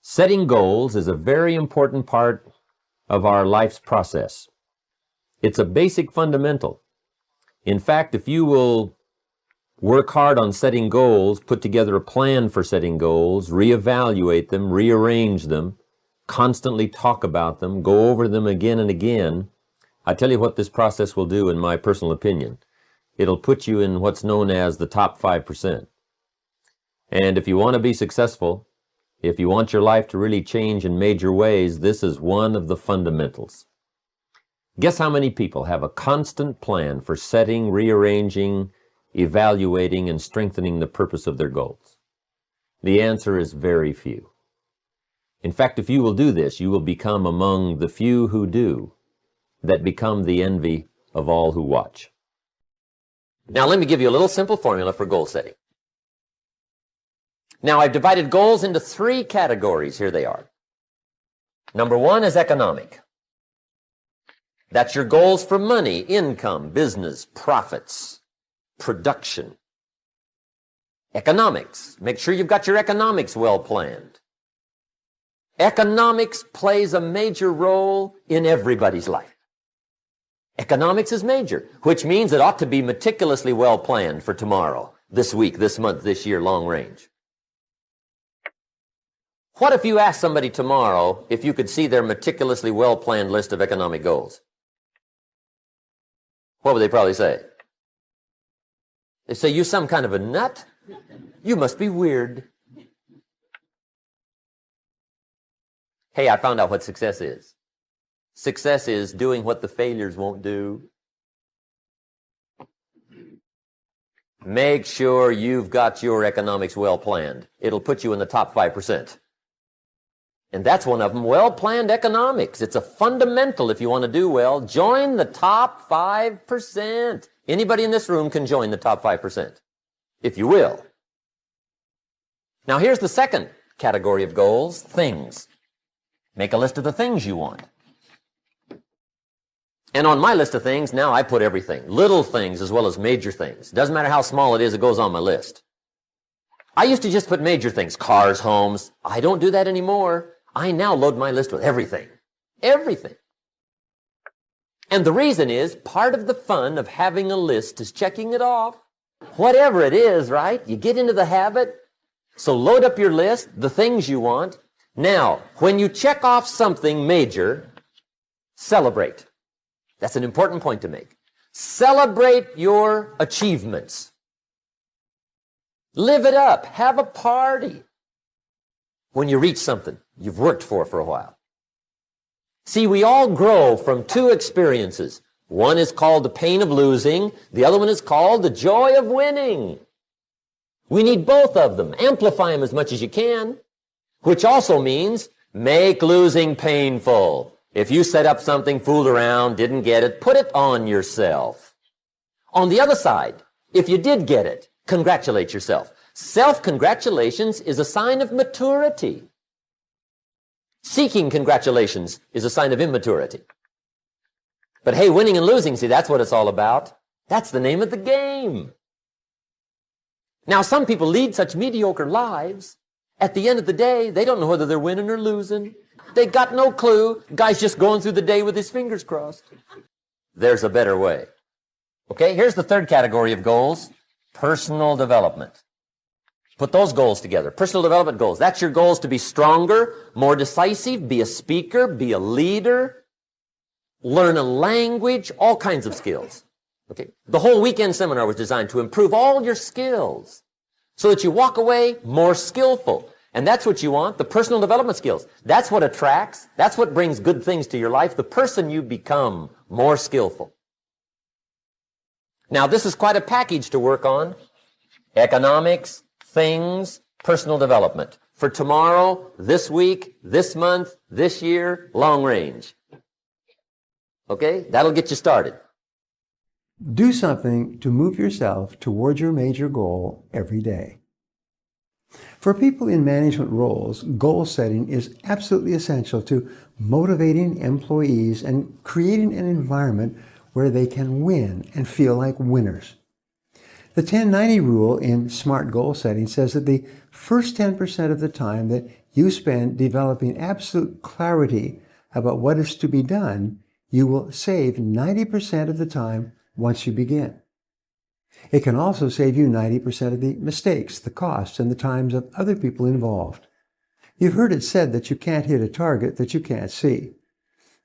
Setting goals is a very important part of our life's process. It's a basic fundamental. In fact, if you will work hard on setting goals, put together a plan for setting goals, reevaluate them, rearrange them, constantly talk about them, go over them again and again, I tell you what this process will do in my personal opinion. It'll put you in what's known as the top 5%. And if you want to be successful, if you want your life to really change in major ways, this is one of the fundamentals. Guess how many people have a constant plan for setting, rearranging, evaluating, and strengthening the purpose of their goals? The answer is very few. In fact, if you will do this, you will become among the few who do, that become the envy of all who watch. Now let me give you a little simple formula for goal setting. Now I've divided goals into 3 categories. Here they are. Number 1 is economic. That's your goals for money, income, business, profits, production. Economics. Make sure you've got your economics well planned. Economics plays a major role in everybody's life. Economics is major, which means it ought to be meticulously well planned for tomorrow, this week, this month, this year, long range. What if you asked somebody tomorrow if you could see their meticulously well-planned list of economic goals? What would they probably say? They say, "You some kind of a nut? You must be weird." Hey, I found out what success is. Success is doing what the failures won't do. Make sure you've got your economics well planned. It'll put you in the top 5%. And that's one of them, well-planned economics. It's a fundamental if you want to do well. Join the top 5%. Anybody in this room can join the top 5%, if you will. Now here's the second category of goals, things. Make a list of the things you want. And on my list of things, now I put everything. Little things as well as major things. Doesn't matter how small it is, it goes on my list. I used to just put major things, cars, homes. I don't do that anymore. I now load my list with everything. Everything. And the reason is, part of the fun of having a list is checking it off. Whatever it is, right? You get into the habit. So load up your list, the things you want. Now, when you check off something major, celebrate. That's an important point to make. Celebrate your achievements. Live it up. Have a party when you reach something you've worked for a while. See, we all grow from 2 experiences. One is called the pain of losing. The other one is called the joy of winning. We need both of them. Amplify them as much as you can, which also means make losing painful. If you set up something, fooled around, didn't get it, put it on yourself. On the other side, if you did get it, congratulate yourself. Self-congratulations is a sign of maturity. Seeking congratulations is a sign of immaturity. But hey, winning and losing, see, that's what it's all about. That's the name of the game. Now, some people lead such mediocre lives. At the end of the day, they don't know whether they're winning or losing. They got no clue. Guy's just going through the day with his fingers crossed. There's a better way. Okay, here's the third category of goals. Personal development. Put those goals together. Personal development goals. That's your goals to be stronger, more decisive, be a speaker, be a leader, learn a language, all kinds of skills. Okay. The whole weekend seminar was designed to improve all your skills so that you walk away more skillful. And that's what you want, the personal development skills. That's what attracts, that's what brings good things to your life, the person you become more skillful. Now, this is quite a package to work on. Economics, things, personal development. For tomorrow, this week, this month, this year, long range. Okay? That'll get you started. Do something to move yourself towards your major goal every day. For people in management roles, goal setting is absolutely essential to motivating employees and creating an environment where they can win and feel like winners. The 10-90 rule in SMART goal setting says that the first 10% of the time that you spend developing absolute clarity about what is to be done, you will save 90% of the time once you begin. It can also save you 90% of the mistakes, the costs, and the times of other people involved. You've heard it said that you can't hit a target that you can't see.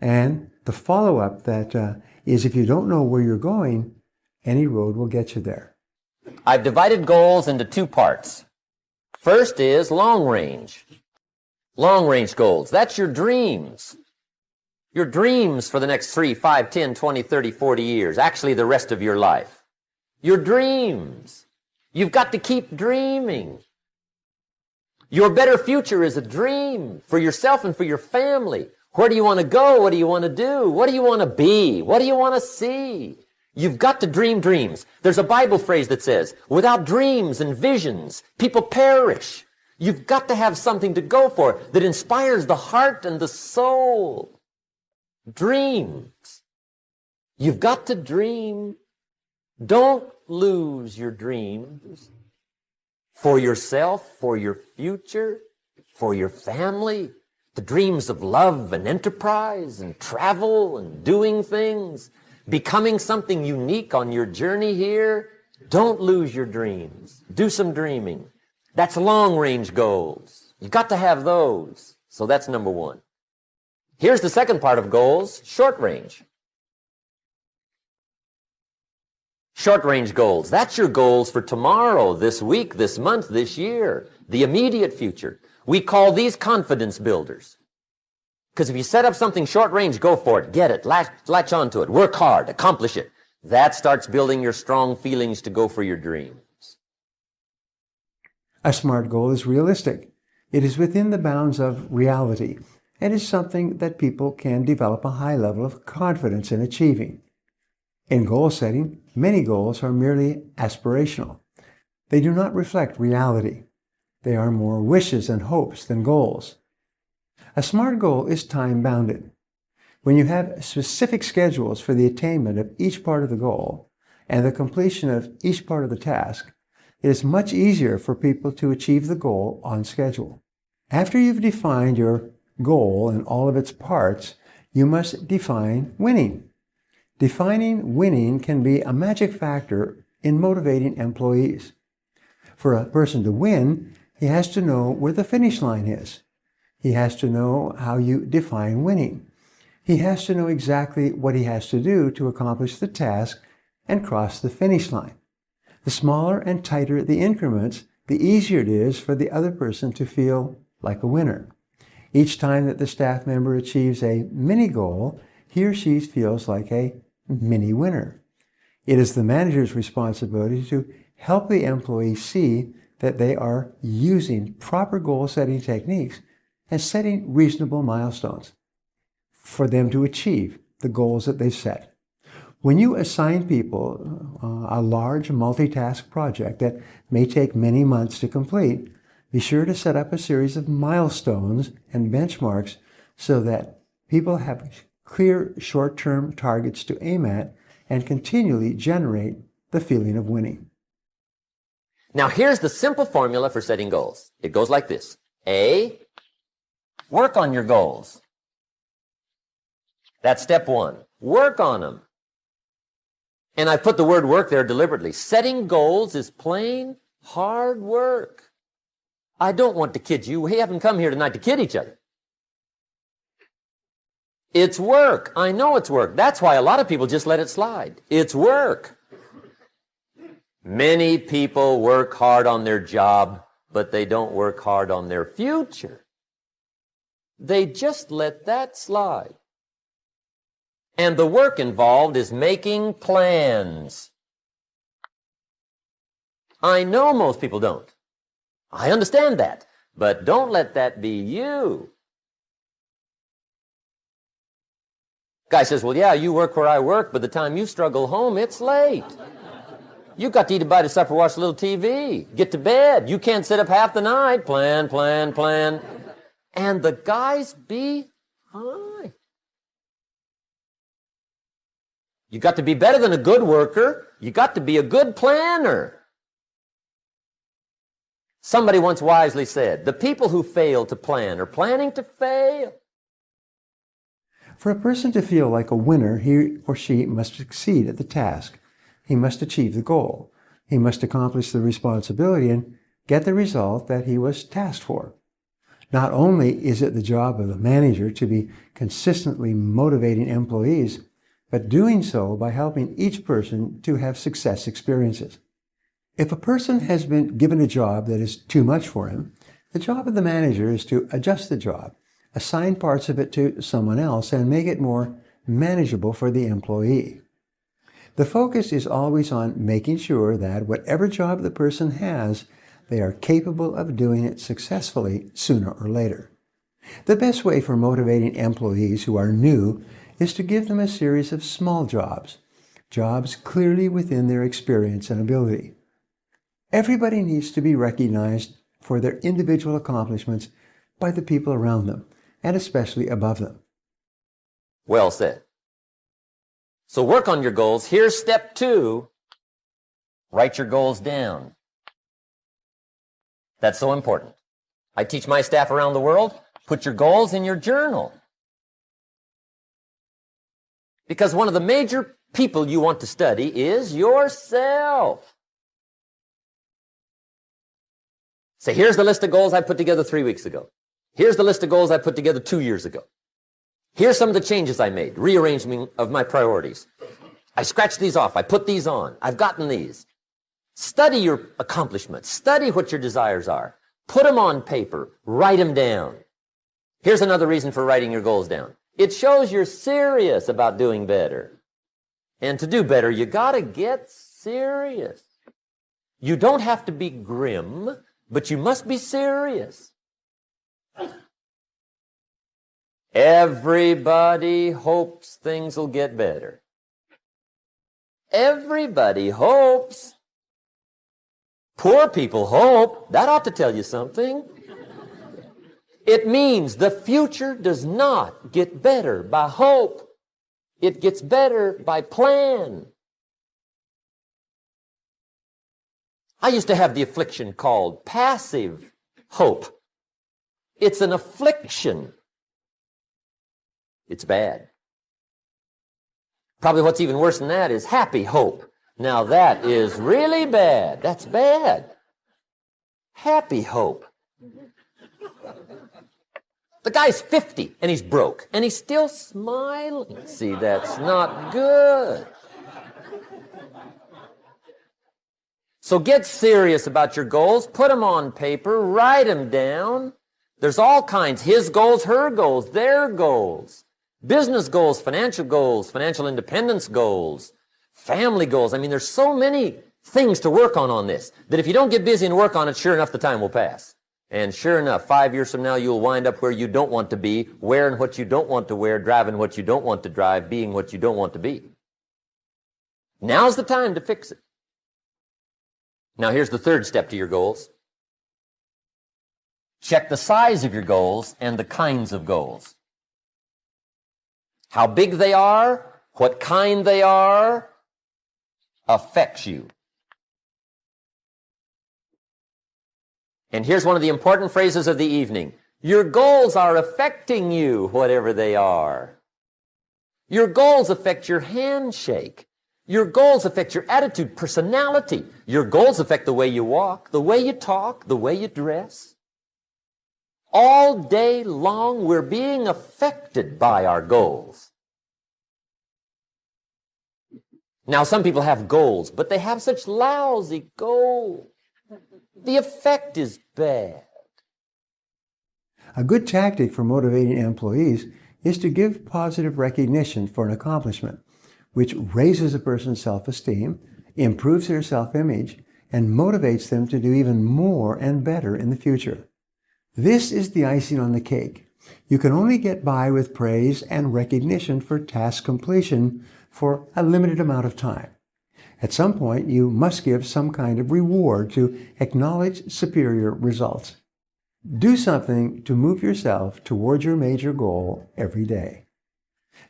And the follow-up that is if you don't know where you're going, any road will get you there. I've divided goals into two parts. First is long range. Long range goals. That's your dreams. Your dreams for the next 3, 5, 10, 20, 30, 40 years. Actually, the rest of your life. Your dreams. You've got to keep dreaming. Your better future is a dream for yourself and for your family. Where do you want to go? What do you want to do? What do you want to be? What do you want to see? You've got to dream dreams. There's a Bible phrase that says, without dreams and visions, people perish. You've got to have something to go for that inspires the heart and the soul. Dreams. You've got to dream. Don't lose your dreams for yourself, for your future, for your family. The dreams of love and enterprise and travel and doing things, becoming something unique on your journey here. Don't lose your dreams. Do some dreaming. That's long-range goals. You've got to have those. So that's number one. Here's the second part of goals, short range. Short-range goals. That's your goals for tomorrow, this week, this month, this year, the immediate future. We call these confidence builders. Because if you set up something short-range, go for it, get it, latch onto it, work hard, accomplish it. That starts building your strong feelings to go for your dreams. A SMART goal is realistic. It is within the bounds of reality and is something that people can develop a high level of confidence in achieving. In goal setting, many goals are merely aspirational. They do not reflect reality. They are more wishes and hopes than goals. A SMART goal is time-bounded. When you have specific schedules for the attainment of each part of the goal and the completion of each part of the task, it is much easier for people to achieve the goal on schedule. After you've defined your goal and all of its parts, you must define winning. Defining winning can be a magic factor in motivating employees. For a person to win, he has to know where the finish line is. He has to know how you define winning. He has to know exactly what he has to do to accomplish the task and cross the finish line. The smaller and tighter the increments, the easier it is for the other person to feel like a winner. Each time that the staff member achieves a mini goal, he or she feels like a mini winner. It is the manager's responsibility to help the employee see that they are using proper goal-setting techniques and setting reasonable milestones for them to achieve the goals that they've set. When you assign people a large multitask project that may take many months to complete, be sure to set up a series of milestones and benchmarks so that people have clear short-term targets to aim at and continually generate the feeling of winning. Now here's the simple formula for setting goals. It goes like this. A, work on your goals. That's step one. Work on them. And I put the word work there deliberately. Setting goals is plain hard work. I don't want to kid you. We haven't come here tonight to kid each other. It's work. I know it's work. That's why a lot of people just let it slide. It's work. Many people work hard on their job, but they don't work hard on their future. They just let that slide. And the work involved is making plans. I know most people don't. I understand that. But don't let that be you. Guy says, well, yeah, you work where I work, but the time you struggle home, it's late. You've got to eat a bite of supper, watch a little TV, get to bed. You can't sit up half the night. Plan, plan, plan. And the guy's behind. You got to be better than a good worker. You got to be a good planner. Somebody once wisely said, the people who fail to plan are planning to fail. For a person to feel like a winner, he or she must succeed at the task. He must achieve the goal. He must accomplish the responsibility and get the result that he was tasked for. Not only is it the job of the manager to be consistently motivating employees, but doing so by helping each person to have success experiences. If a person has been given a job that is too much for him, the job of the manager is to adjust the job, assign parts of it to someone else, and make it more manageable for the employee. The focus is always on making sure that whatever job the person has, they are capable of doing it successfully sooner or later. The best way for motivating employees who are new is to give them a series of small jobs, jobs clearly within their experience and ability. Everybody needs to be recognized for their individual accomplishments by the people around them, and especially above them. Well said. So work on your goals. Here's step 2. Write your goals down. That's so important. I teach my staff around the world, put your goals in your journal. Because one of the major people you want to study is yourself. Say, here's the list of goals I put together 3 weeks ago. Here's the list of goals I put together 2 years ago. Here's some of the changes I made, rearrangement of my priorities. I scratched these off. I put these on. I've gotten these. Study your accomplishments. Study what your desires are. Put them on paper. Write them down. Here's another reason for writing your goals down. It shows you're serious about doing better. And to do better, you gotta get serious. You don't have to be grim, but you must be serious. Everybody hopes things will get better. Everybody hopes. Poor people hope. That ought to tell you something. It means the future does not get better by hope. It gets better by plan. I used to have the affliction called passive hope. It's an affliction. It's bad. Probably what's even worse than that is happy hope. Now that is really bad. That's bad. Happy hope. The guy's 50 and he's broke and he's still smiling. See, that's not good. So get serious about your goals. Put them on paper. Write them down. There's all kinds. His goals, her goals, their goals. Business goals, financial independence goals, family goals. I mean, there's so many things to work on this that if you don't get busy and work on it, sure enough, the time will pass. And sure enough, 5 years from now, you'll wind up where you don't want to be, wearing what you don't want to wear, driving what you don't want to drive, being what you don't want to be. Now's the time to fix it. Now, here's the third step to your goals. Check the size of your goals and the kinds of goals. How big they are, what kind they are, affects you. And here's one of the important phrases of the evening. Your goals are affecting you, whatever they are. Your goals affect your handshake. Your goals affect your attitude, personality. Your goals affect the way you walk, the way you talk, the way you dress. All day long, we're being affected by our goals. Now, some people have goals, but they have such lousy goals. The effect is bad. A good tactic for motivating employees is to give positive recognition for an accomplishment, which raises a person's self-esteem, improves their self-image, and motivates them to do even more and better in the future. This is the icing on the cake. You can only get by with praise and recognition for task completion for a limited amount of time. At some point, you must give some kind of reward to acknowledge superior results. Do something to move yourself toward your major goal every day.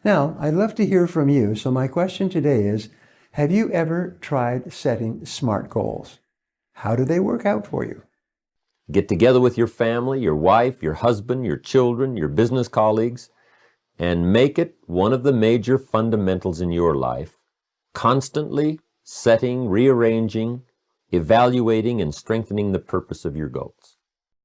Now, I'd love to hear from you, so my question today is, have you ever tried setting SMART goals? How do they work out for you? Get together with your family, your wife, your husband, your children, your business colleagues, and make it one of the major fundamentals in your life, constantly setting, rearranging, evaluating, and strengthening the purpose of your goals.